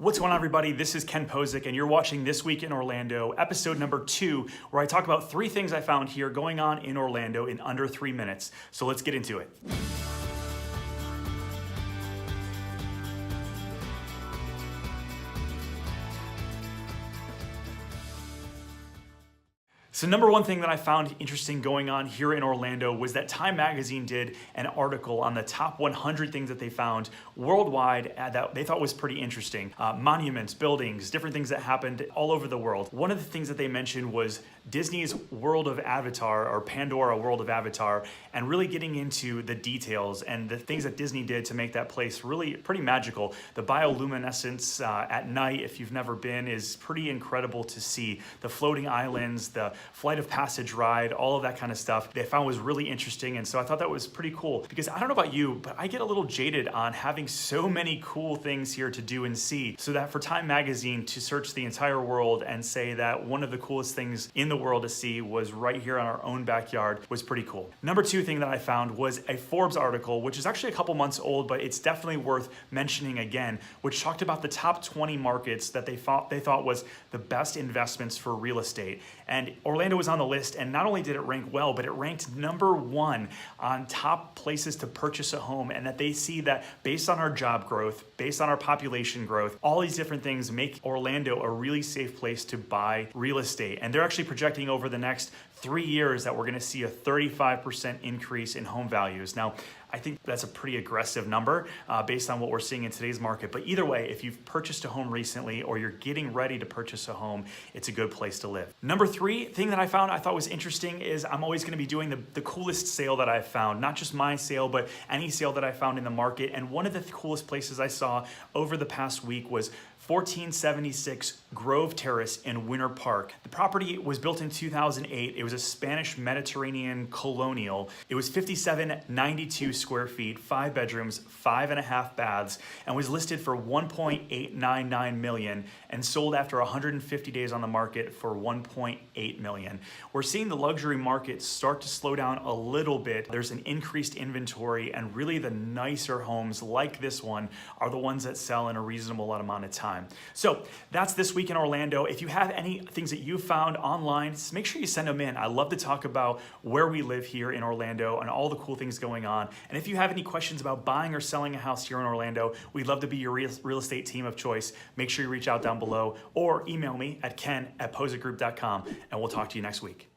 What's going on, everybody? This is Ken Pozek, and you're watching This Week in Orlando, episode number 2, where I talk about 3 things I found here going on in Orlando in under 3 minutes. So let's get into it. So number one thing that I found interesting going on here in Orlando was that Time Magazine did an article on the top 100 things that they found worldwide that they thought was pretty interesting. Monuments, buildings, different things that happened all over the world. One of the things that they mentioned was Disney's World of Avatar, or Pandora World of Avatar, and really getting into the details and the things that Disney did to make that place really pretty magical. The bioluminescence at night, if you've never been, is pretty incredible to see. The floating islands, the flight of passage ride, all of that kind of stuff they found was really interesting. And so I thought that was pretty cool, because I don't know about you, but I get a little jaded on having so many cool things here to do and see. So that for Time Magazine to search the entire world and say that one of the coolest things in the world to see was right here in our own backyard was pretty cool. Number 2 thing that I found was a Forbes article, which is actually a couple months old, but it's definitely worth mentioning again, which talked about the top 20 markets that they thought was the best investments for real estate. And Orlando was on the list, and not only did it rank well, but it ranked number 1 on top places to purchase a home, and that they see that based on our job growth, based on our population growth, all these different things make Orlando a really safe place to buy real estate. And they're actually projecting over the next 3 years that we're gonna see a 35% increase in home values. Now, I think that's a pretty aggressive number based on what we're seeing in today's market. But either way, if you've purchased a home recently or you're getting ready to purchase a home, it's a good place to live. Number 3 thing that I thought was interesting is I'm always gonna be doing the coolest sale that I've found, not just my sale, but any sale that I found in the market. And one of the coolest places I saw over the past week was 1476 Grove Terrace in Winter Park. The property was built in 2008. It was a Spanish Mediterranean colonial. It was 5792 square feet, 5 bedrooms, 5.5 baths, and was listed for $1.899 million and sold after 150 days on the market for $1.8 million. We're seeing the luxury market start to slow down a little bit. There's an increased inventory, and really the nicer homes like this one are the ones that sell in a reasonable amount of time. So that's This Week in Orlando. If you have any things that you found online, make sure you send them in. I love to talk about where we live here in Orlando and all the cool things going on. And if you have any questions about buying or selling a house here in Orlando, we'd love to be your real estate team of choice. Make sure you reach out down below or email me at ken@pozekgroup.com, and we'll talk to you next week.